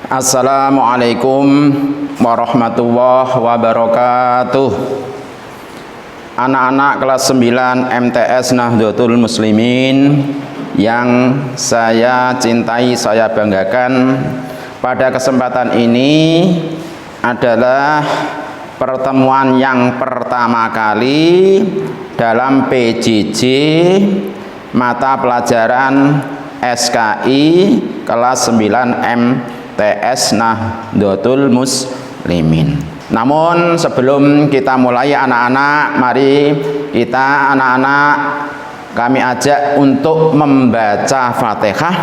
Assalamualaikum warahmatullahi wabarakatuh. Anak-anak kelas 9 MTS Nahdlatul Muslimin yang saya cintai, saya banggakan, pada kesempatan ini adalah pertemuan yang pertama kali dalam PJJ mata pelajaran SKI kelas 9 MTS Nahdlatul Muslimin. Namun sebelum kita mulai, anak-anak, mari kita kami ajak untuk membaca Fatihah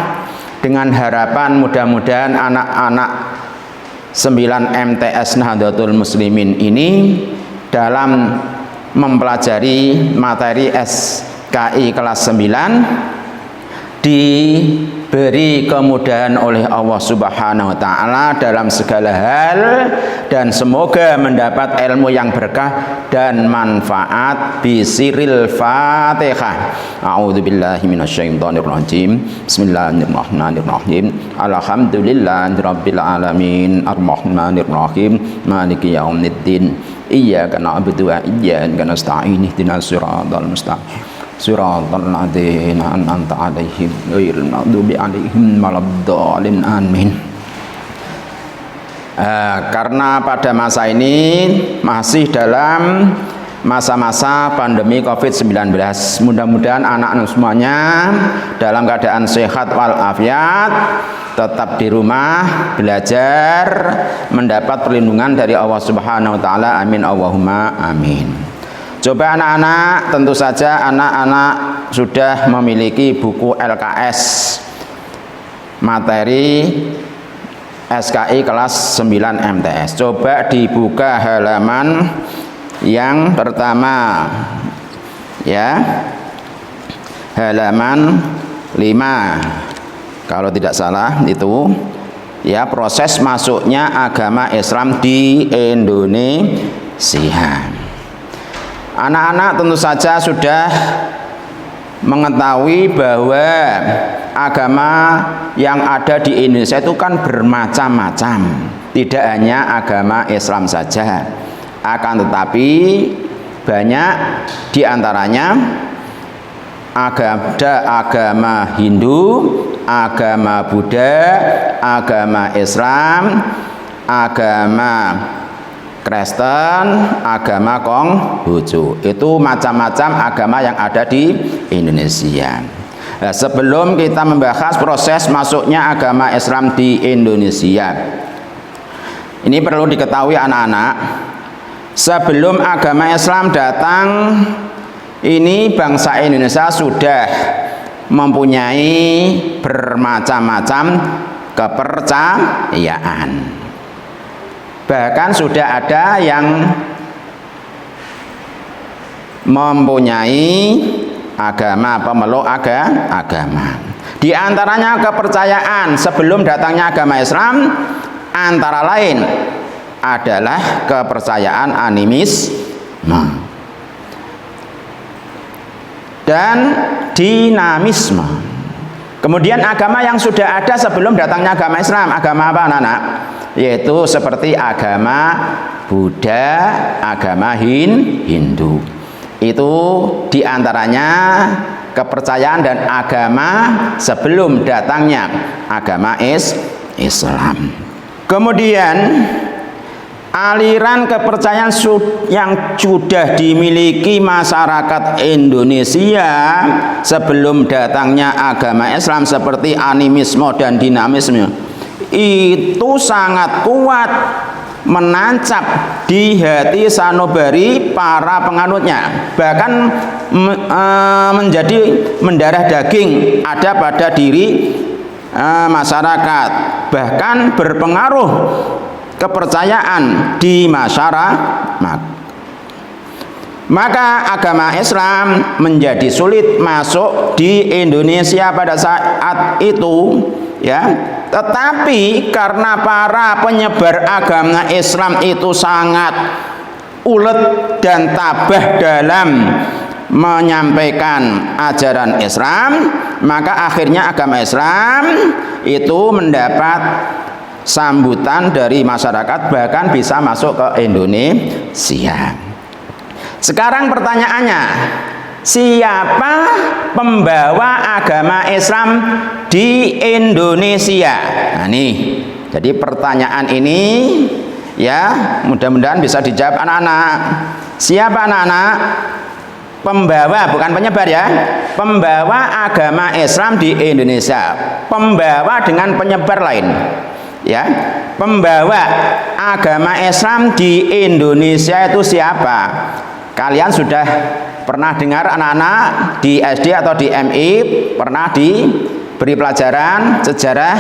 dengan harapan mudah-mudahan anak-anak 9 MTS Nahdlatul Muslimin ini dalam mempelajari materi SKI kelas 9 diberi kemudahan oleh Allah Subhanahu wa taala dalam segala hal, dan semoga mendapat ilmu yang berkah dan manfaat bisiril Fatihah. A'udzubillahi minasyaitonirrajim. Bismillahirrahmanirrahim. Alhamdulillahirabbil alamin arrahmanirrahim maliki yaumiddin. Iyyaka na'budu wa iyyaka nasta'in ihdinas siratal mustaqim. Siratal ladzina an'amta 'alaihim ghairil maghdubi 'alaihim waladdallin. Amin. Karena pada masa ini masih dalam masa-masa pandemi COVID-19, mudah-mudahan anak-anak semuanya dalam keadaan sehat walafiat, tetap di rumah belajar, mendapat perlindungan dari Allah Subhanahu wa taala. Amin Allahumma amin. Coba anak-anak, tentu saja anak-anak sudah memiliki buku LKS materi SKI kelas 9 MTS. Coba dibuka halaman yang pertama, ya, halaman 5 kalau tidak salah itu, ya, proses masuknya agama Islam di Indonesia. Anak-anak tentu saja sudah mengetahui bahwa agama yang ada di Indonesia itu kan bermacam-macam, tidak hanya agama Islam saja, akan tetapi banyak diantaranya ada agama Hindu, agama Buddha, agama Islam, agama Kristen, agama Konghucu. Itu macam-macam agama yang ada di Indonesia. Nah, sebelum kita membahas proses masuknya agama Islam di Indonesia, ini perlu diketahui anak-anak, sebelum agama Islam datang, ini bangsa Indonesia sudah mempunyai bermacam-macam kepercayaan. Bahkan sudah ada yang mempunyai agama, pemeluk agama. Di antaranya kepercayaan sebelum datangnya agama Islam antara lain adalah kepercayaan animisme dan dinamisme. Kemudian agama yang sudah ada sebelum datangnya agama Islam, agama apa anak-anak? Yaitu seperti agama Buddha, agama Hindu. Itu diantaranya kepercayaan dan agama sebelum datangnya agama Islam. Kemudian aliran kepercayaan yang sudah dimiliki masyarakat Indonesia sebelum datangnya agama Islam seperti animisme dan dinamisme itu sangat kuat menancap di hati sanubari para penganutnya, bahkan menjadi mendarah daging ada pada diri masyarakat, bahkan berpengaruh kepercayaan di masyarakat. Maka agama Islam menjadi sulit masuk di Indonesia pada saat itu, ya. Tetapi karena para penyebar agama Islam itu sangat ulet dan tabah dalam menyampaikan ajaran Islam, maka akhirnya agama Islam itu mendapat sambutan dari masyarakat, bahkan bisa masuk ke Indonesia. Sekarang pertanyaannya, siapa pembawa agama Islam di Indonesia? Nah nih, jadi pertanyaan ini ya mudah-mudahan bisa dijawab anak-anak. Siapa anak-anak? Pembawa, bukan penyebar ya, pembawa agama Islam di Indonesia. Pembawa dengan penyebar lain ya. Pembawa agama Islam di Indonesia itu siapa? Kalian sudah pernah dengar anak-anak di SD atau di MI pernah diberi pelajaran sejarah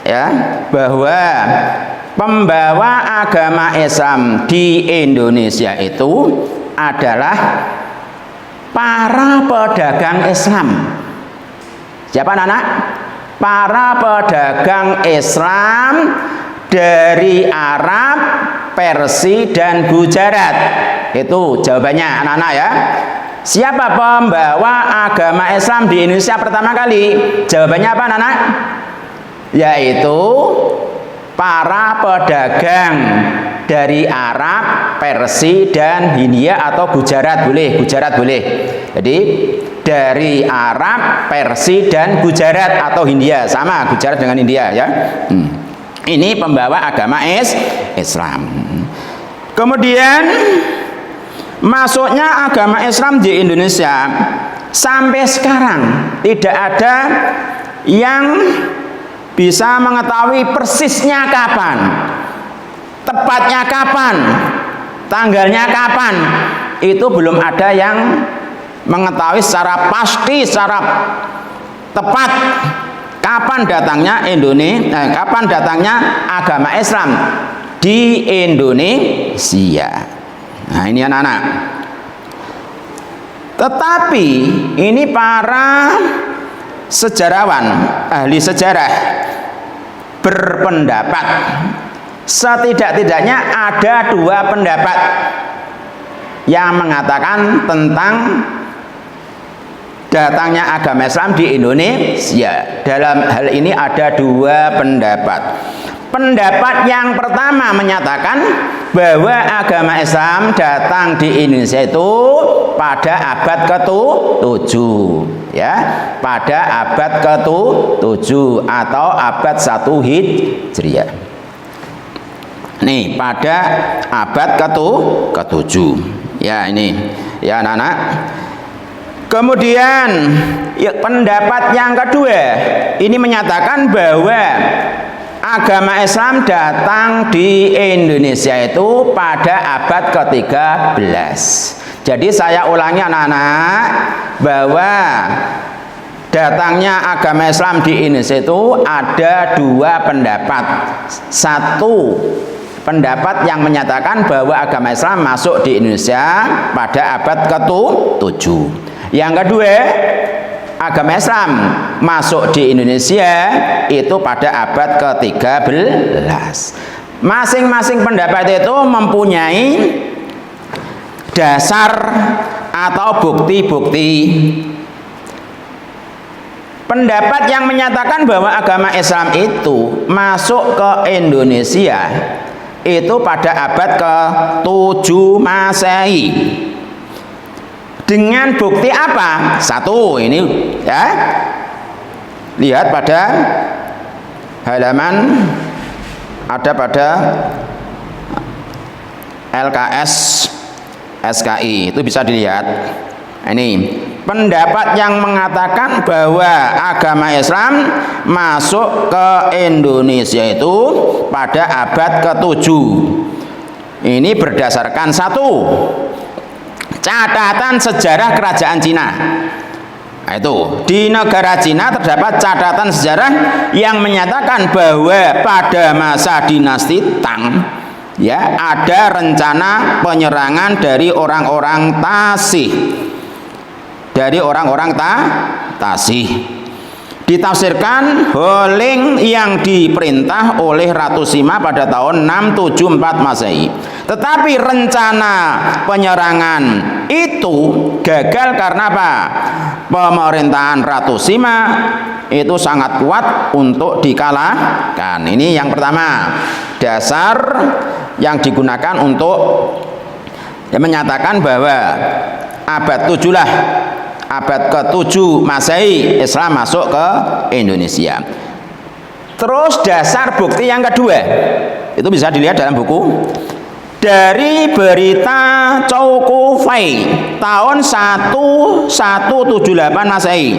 ya, bahwa pembawa agama Islam di Indonesia itu adalah para pedagang Islam. Siapa anak-anak? Para pedagang Islam dari Arab, Persia dan Gujarat. Itu jawabannya anak-anak ya. Siapa pembawa agama Islam di Indonesia pertama kali? Jawabannya apa anak-anak? Yaitu para pedagang dari Arab, Persia dan Hindia atau Gujarat boleh, Gujarat boleh. Jadi dari Arab, Persia dan Gujarat atau Hindia, sama Gujarat dengan India ya. Ini pembawa agama Islam. Kemudian masuknya agama Islam di Indonesia sampai sekarang tidak ada yang bisa mengetahui persisnya kapan, tepatnya kapan, tanggalnya kapan. Itu belum ada yang mengetahui secara pasti, secara tepat kapan datangnya kapan datangnya agama Islam di Indonesia. Nah ini anak-anak. Tetapi ini para sejarawan, ahli sejarah berpendapat, setidak-tidaknya ada dua pendapat yang mengatakan tentang datangnya agama Islam di Indonesia. Dalam hal ini ada dua pendapat. Pendapat yang pertama menyatakan bahwa agama Islam datang di Indonesia itu pada abad ke-7 ya, pada abad ke-7 atau abad 1 Hijriah. Nih, pada abad ke-7 ya, ini ya anak-anak. Kemudian ya, pendapat yang kedua ini menyatakan bahwa agama Islam datang di Indonesia itu pada abad ke-13. Jadi saya ulangi anak-anak, bahwa datangnya agama Islam di Indonesia itu ada dua pendapat. Satu pendapat yang menyatakan bahwa agama Islam masuk di Indonesia pada abad ke-7. Yang kedua, agama Islam masuk di Indonesia itu pada abad ke-13. Masing-masing pendapat itu mempunyai dasar atau bukti-bukti. Pendapat yang menyatakan bahwa agama Islam itu masuk ke Indonesia itu pada abad ke-7 Masehi. Dengan bukti apa? Satu, ini ya, lihat pada halaman ada pada LKS SKI, itu bisa dilihat. Ini pendapat yang mengatakan bahwa agama Islam masuk ke Indonesia itu pada abad ke-7. Ini berdasarkan satu, catatan sejarah kerajaan Cina. Nah, itu di negara Cina terdapat catatan sejarah yang menyatakan bahwa pada masa dinasti Tang ya ada rencana penyerangan dari orang-orang Tasih. Tasih. Ditafsirkan Holing yang diperintah oleh Ratu Sima pada tahun 674 Masehi. Tetapi rencana penyerangan itu itu gagal karena apa? Pemerintahan Ratu Sima itu sangat kuat untuk dikalahkan. Ini yang pertama, dasar yang digunakan untuk menyatakan bahwa abad 7 lah, abad ke-7 Masehi Islam masuk ke Indonesia. Terus dasar bukti yang kedua itu bisa dilihat dalam buku dari berita Chow Koo Fai tahun 1178 Masehi.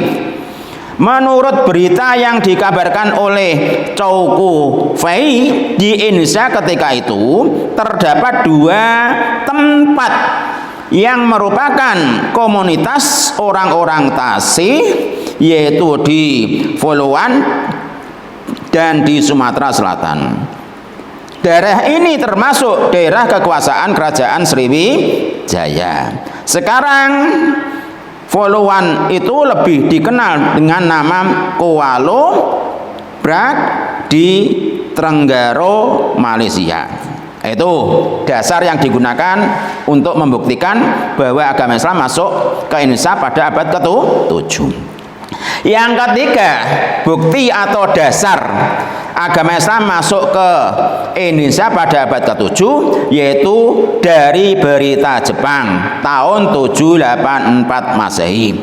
Menurut berita yang dikabarkan oleh Chow Koo Fai, di Indonesia ketika itu terdapat 2 tempat yang merupakan komunitas orang-orang Tasih, yaitu di Followan dan di Sumatera Selatan. Daerah ini termasuk daerah kekuasaan Kerajaan Sriwijaya. Sekarang Followan itu lebih dikenal dengan nama Kuala Brak di Trenggaro, Malaysia. Itu dasar yang digunakan untuk membuktikan bahwa agama Islam masuk ke Indonesia pada abad ke-7. Yang ketiga, bukti atau dasar agama Islam masuk ke Indonesia pada abad ke-7 yaitu dari berita Jepang tahun 784 Masehi.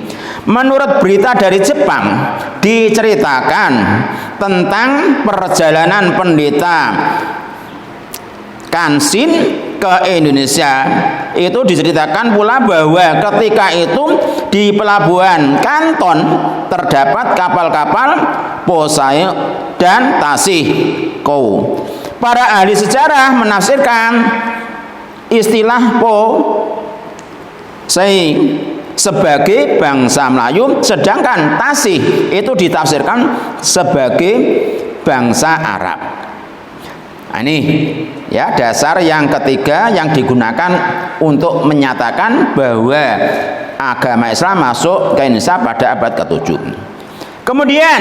Menurut berita dari Jepang diceritakan tentang perjalanan pendeta Kansin ke Indonesia. Itu diceritakan pula bahwa ketika itu di pelabuhan Kanton terdapat kapal-kapal Posai dan Tasih Kou. Para ahli sejarah menafsirkan istilah Posai sebagai bangsa Melayu, sedangkan Tasih itu ditafsirkan sebagai bangsa Arab. Nah, ini ya dasar yang ketiga yang digunakan untuk menyatakan bahwa agama Islam masuk ke Indonesia pada abad ke-7. Kemudian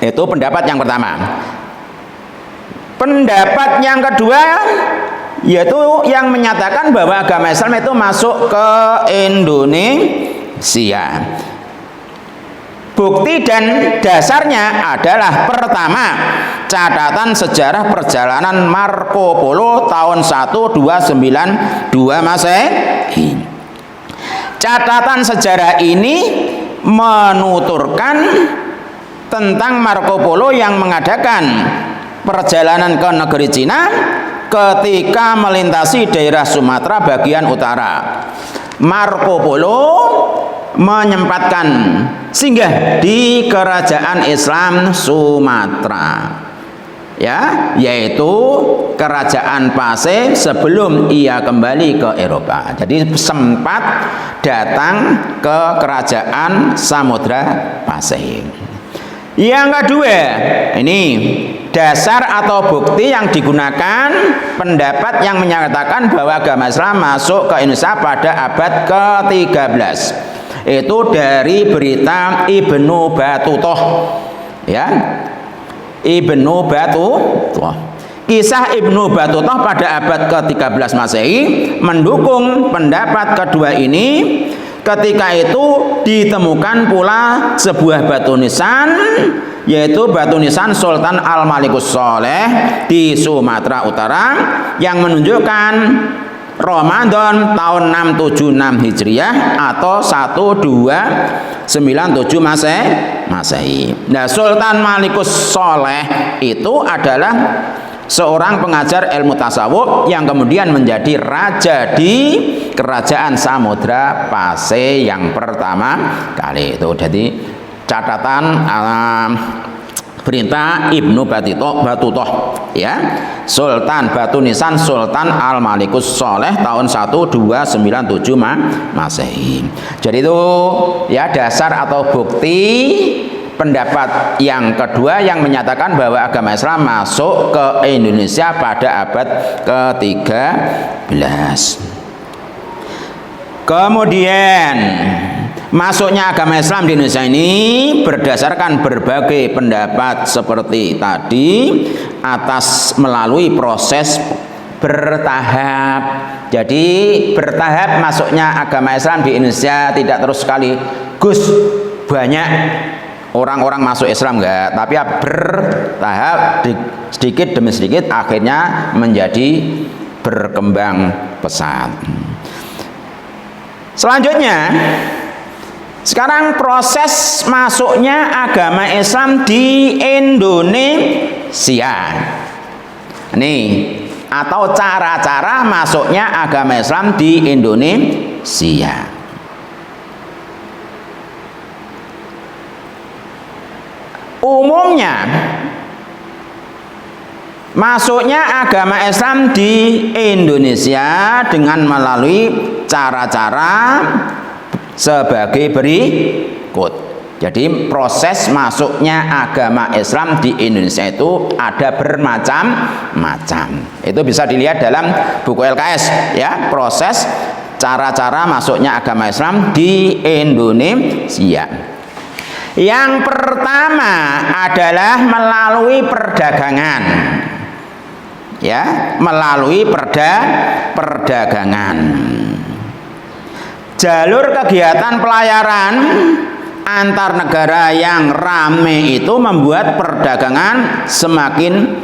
itu pendapat yang pertama. Pendapat yang kedua yaitu yang menyatakan bahwa agama Islam itu masuk ke Indonesia. Bukti dan dasarnya adalah pertama, catatan sejarah perjalanan Marco Polo tahun 1292 Masehi. Catatan sejarah ini menuturkan tentang Marco Polo yang mengadakan perjalanan ke negeri Cina ketika melintasi daerah Sumatera bagian utara. Marco Polo menyempatkan singgah di kerajaan Islam Sumatera, ya, yaitu kerajaan Pasai sebelum ia kembali ke Eropa. Jadi sempat datang ke kerajaan Samudra Pasai. Yang kedua, ini dasar atau bukti yang digunakan pendapat yang menyatakan bahwa agama Islam masuk ke Indonesia pada abad ke-13. Itu dari berita Ibnu Battutoh, ya, Ibnu Battutoh. Kisah Ibnu Battutoh pada abad ke-13 Masehi mendukung pendapat kedua ini. Ketika itu ditemukan pula sebuah batu nisan, yaitu batu nisan Sultan Al-Malikus Sholeh di Sumatera Utara yang menunjukkan Ramadan tahun 676 Hijriah atau 1297 Masehi. Nah, Sultan Malikus Sholeh itu adalah seorang pengajar ilmu tasawuf yang kemudian menjadi raja di kerajaan Samudra Pasai yang pertama kali. Itu jadi catatan berita Ibnu Battutoh, ya, Sultan Batu Nisan Sultan Al-Malikus Sholeh tahun 1297 Masehi. Jadi itu ya dasar atau bukti pendapat yang kedua yang menyatakan bahwa agama Islam masuk ke Indonesia pada abad ke-13. Kemudian masuknya agama Islam di Indonesia ini berdasarkan berbagai pendapat seperti tadi atas melalui proses bertahap. Jadi bertahap masuknya agama Islam di Indonesia, tidak terus sekaligus banyak orang-orang masuk Islam, enggak, tapi bertahap, sedikit demi sedikit akhirnya menjadi berkembang pesat. Selanjutnya, sekarang proses masuknya agama Islam di Indonesia. Nih, atau cara-cara masuknya agama Islam di Indonesia. Umumnya masuknya agama Islam di Indonesia dengan melalui cara-cara sebagai berikut. Jadi proses masuknya agama Islam di Indonesia itu ada bermacam-macam. Itu bisa dilihat dalam buku LKS ya, proses cara-cara masuknya agama Islam di Indonesia. Yang pertama adalah melalui perdagangan. Ya, melalui perdagangan. Jalur kegiatan pelayaran antar negara yang rame itu membuat perdagangan semakin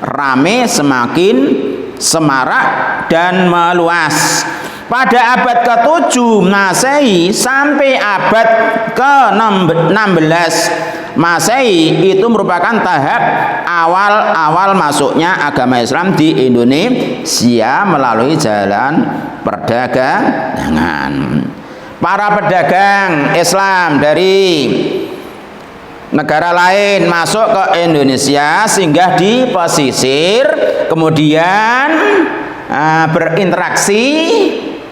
rame, semakin semarak dan meluas. Pada abad ke-7 Masehi sampai abad ke-16 Masehi itu merupakan tahap awal-awal masuknya agama Islam di Indonesia melalui jalan perdagangan. Para pedagang Islam dari negara lain masuk ke Indonesia, singgah di pesisir, kemudian berinteraksi,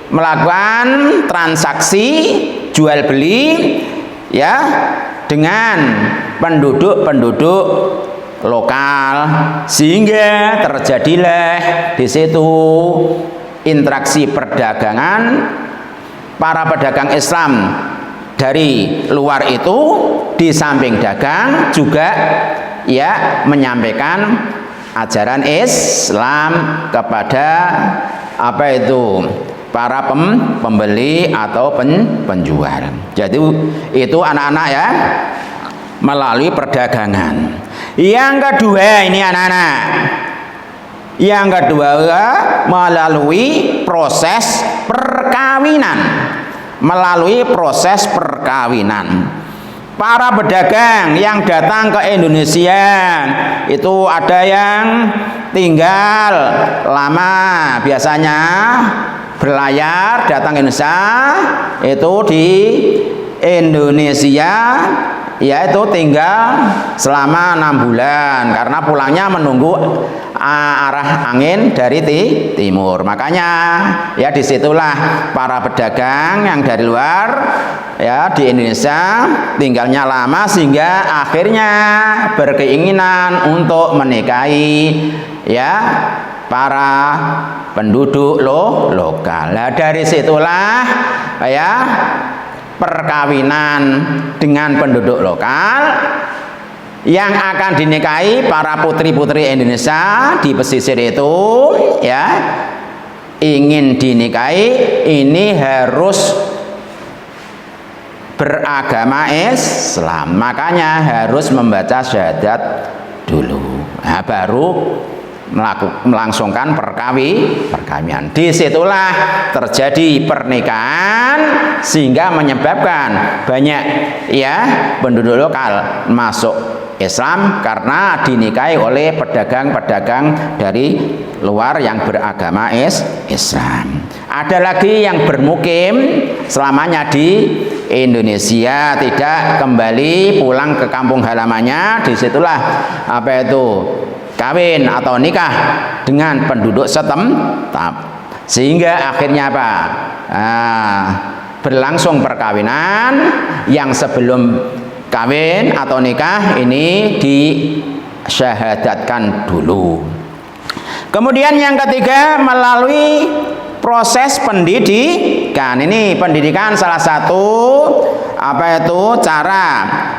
melakukan transaksi jual beli ya dengan penduduk-penduduk lokal, sehingga terjadilah di situ interaksi perdagangan. Para pedagang Islam dari luar itu di samping dagang juga ya menyampaikan ajaran Islam kepada apa itu para pembeli atau penjual. Jadi itu anak-anak ya melalui perdagangan. Yang kedua ini anak-anak, yang kedua melalui proses perkawinan. Melalui proses perkawinan. Para pedagang yang datang ke Indonesia itu ada yang tinggal lama, biasanya berlayar datang ke Indonesia, itu di Indonesia yaitu tinggal selama 6 bulan karena pulangnya menunggu arah angin dari timur. Makanya ya disitulah para pedagang yang dari luar ya di Indonesia tinggalnya lama sehingga akhirnya berkeinginan untuk menikahi ya para penduduk lokal. Nah, dari situlah ya perkawinan dengan penduduk lokal yang akan dinikahi para putri-putri Indonesia di pesisir itu ya ingin dinikahi ini harus beragama Islam, makanya harus membaca syahadat dulu, nah, baru melangsungkan perkawinan. Disitulah terjadi pernikahan sehingga menyebabkan banyak ya penduduk lokal masuk Islam karena dinikahi oleh pedagang-pedagang dari luar yang beragama Islam. Ada lagi yang bermukim selamanya di Indonesia, tidak kembali pulang ke kampung halamannya. Disitulah apa itu kawin atau nikah dengan penduduk setempat, sehingga akhirnya apa? Berlangsung perkawinan yang sebelum kawin atau nikah ini disyahadatkan dulu. Kemudian yang ketiga melalui proses pendidikan. Ini pendidikan salah satu apa itu cara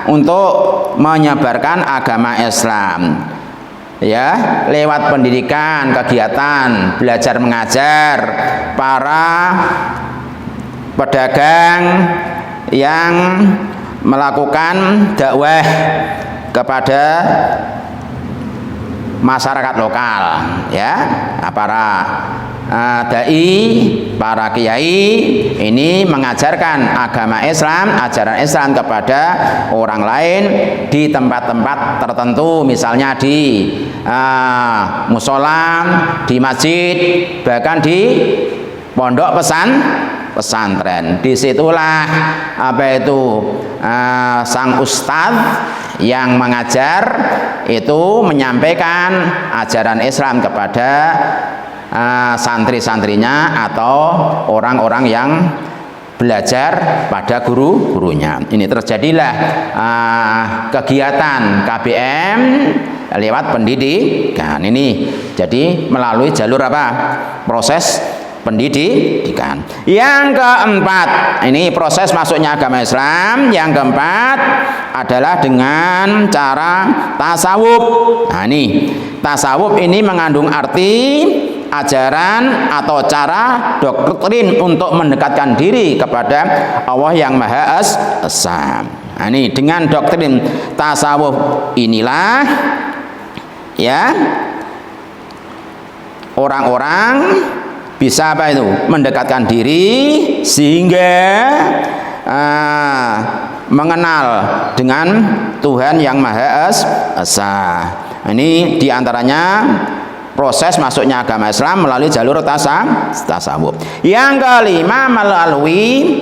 untuk menyebarkan agama Islam. ya, lewat pendidikan, kegiatan belajar mengajar, para pedagang yang melakukan dakwah kepada masyarakat lokal, ya, para dai, para kiai ini mengajarkan agama Islam, ajaran Islam kepada orang lain di tempat-tempat tertentu, misalnya di musola, di masjid, bahkan di pondok pesantren. Disitulah sang ustadz yang mengajar itu menyampaikan ajaran Islam kepada santri-santrinya atau orang-orang yang belajar pada guru-gurunya. Ini terjadilah kegiatan KBM lewat pendidikan ini. Jadi melalui jalur apa? Proses pendidikan. Yang keempat, ini proses masuknya agama Islam. Yang keempat adalah dengan cara tasawuf. Nah, ini tasawuf ini mengandung arti ajaran atau cara doktrin untuk mendekatkan diri kepada Allah yang Maha Esa. Nah, ini dengan doktrin tasawuf inilah, ya, orang-orang bisa mendekatkan diri sehingga mengenal dengan Tuhan yang Maha Esa. Ini diantaranya proses masuknya agama Islam melalui jalur tasawuf. Yang kelima, melalui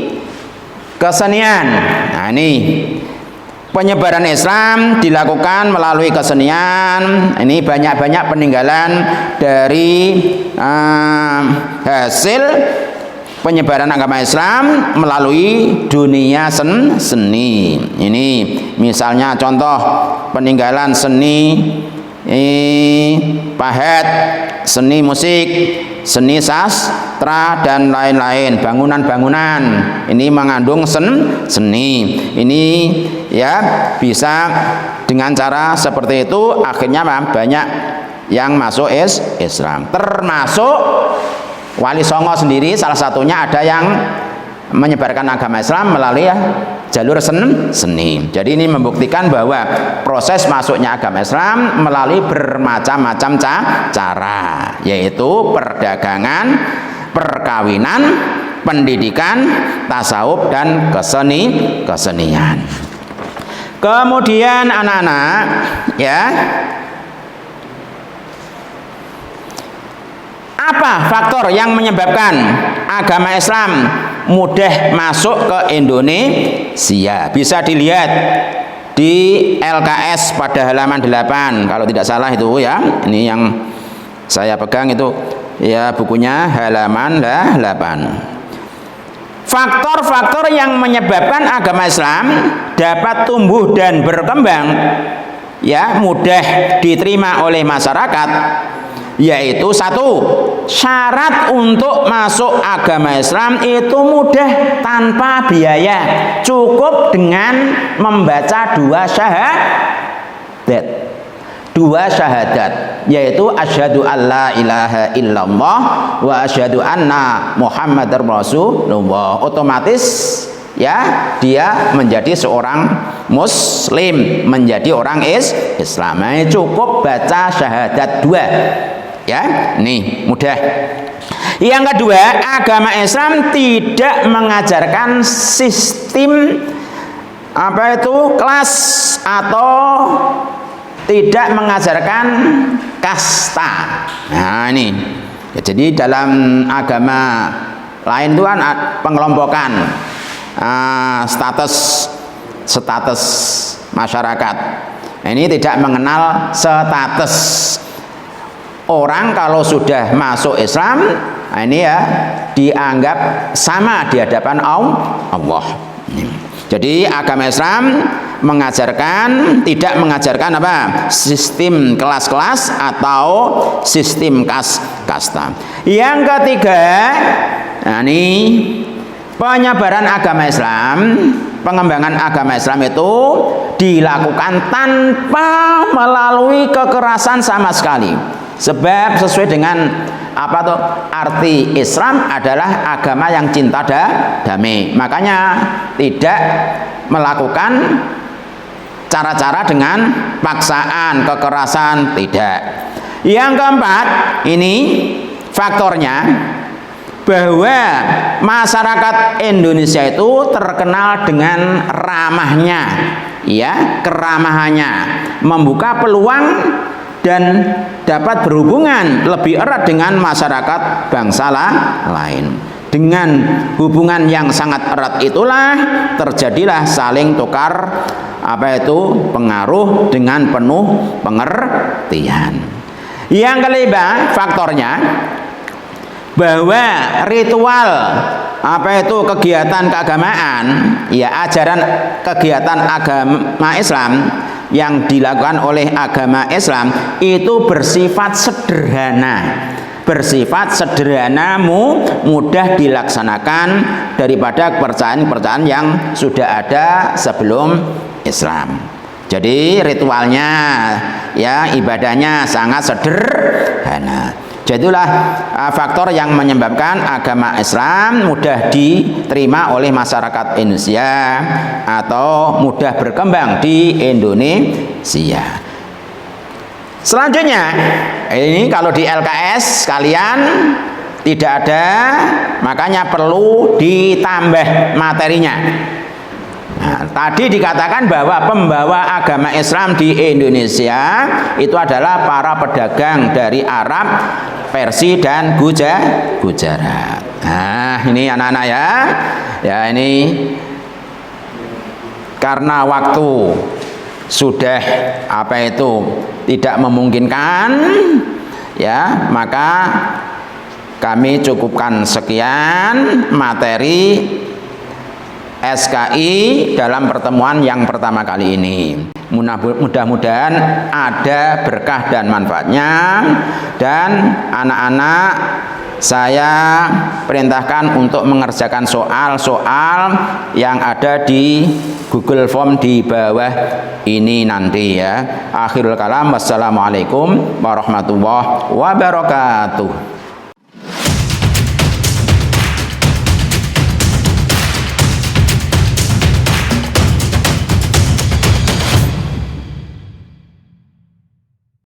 kesenian. Nah, ini penyebaran Islam dilakukan melalui kesenian. Ini banyak-banyak peninggalan dari hasil penyebaran agama Islam melalui dunia seni. Ini misalnya contoh peninggalan seni pahat, seni musik, seni sastra dan lain-lain, bangunan-bangunan ini mengandung seni. Ini ya bisa dengan cara seperti itu akhirnya banyak yang masuk Islam, termasuk Wali Songo sendiri salah satunya ada yang menyebarkan agama Islam melalui jalur seni. Jadi ini membuktikan bahwa proses masuknya agama Islam melalui bermacam-macam cara, yaitu perdagangan, perkawinan, pendidikan, tasawuf dan kesenian. Kemudian anak-anak, ya, apa faktor yang menyebabkan agama Islam mudah masuk ke Indonesia? Bisa dilihat di LKS pada halaman 8 kalau tidak salah itu, ya. Ini yang saya pegang itu, ya, bukunya halaman 8. Faktor-faktor yang menyebabkan agama Islam dapat tumbuh dan berkembang, ya, mudah diterima oleh masyarakat, yaitu satu, syarat untuk masuk agama Islam itu mudah tanpa biaya, cukup dengan membaca dua syahadat, yaitu asyhadu alla ilaha illallah wa asyhadu anna muhammadar rasulullah. Otomatis, ya, dia menjadi seorang muslim, menjadi orang Islam. Cukup baca syahadat 2, ya, nih mudah. Yang kedua, agama Islam tidak mengajarkan sistem kelas atau tidak mengajarkan kasta. Nah, ini jadi dalam agama lain itu kan pengelompokan status masyarakat. Ini tidak mengenal status. Orang kalau sudah masuk Islam, ini ya dianggap sama di hadapan Allah. Jadi agama Islam tidak mengajarkan sistem kelas-kelas atau sistem kasta. Yang ketiga, ini penyebaran agama Islam, pengembangan agama Islam itu dilakukan tanpa melalui kekerasan sama sekali. Sebab sesuai dengan apa tuh arti Islam adalah agama yang cinta damai. Makanya tidak melakukan cara-cara dengan paksaan, kekerasan, tidak. Yang keempat, ini faktornya bahwa masyarakat Indonesia itu terkenal dengan ramahnya, ya, keramahannya, membuka peluang dan dapat berhubungan lebih erat dengan masyarakat bangsa lain. Dengan hubungan yang sangat erat itulah terjadilah saling tukar pengaruh dengan penuh pengertian. Yang kelima faktornya bahwa ritual kegiatan keagamaan, ya, ajaran kegiatan agama Islam yang dilakukan oleh agama Islam itu bersifat sederhana, mudah dilaksanakan daripada kepercayaan yang sudah ada sebelum Islam. Jadi ritualnya, ya, ibadahnya sangat sederhana. Jadilah faktor yang menyebabkan agama Islam mudah diterima oleh masyarakat Indonesia atau mudah berkembang di Indonesia. Selanjutnya, ini kalau di LKS kalian tidak ada, makanya perlu ditambah materinya. Nah, tadi dikatakan bahwa pembawa agama Islam di Indonesia itu adalah para pedagang dari Arab, Persia dan Gujarat. Nah, ini anak-anak ya. Ya, ini karena waktu sudah tidak memungkinkan, ya, maka kami cukupkan sekian materi SKI dalam pertemuan yang pertama kali ini. Mudah-mudahan ada berkah dan manfaatnya, dan anak-anak saya perintahkan untuk mengerjakan soal-soal yang ada di Google Form di bawah ini nanti, ya. Akhirul kalam, wassalamualaikum warahmatullahi wabarakatuh.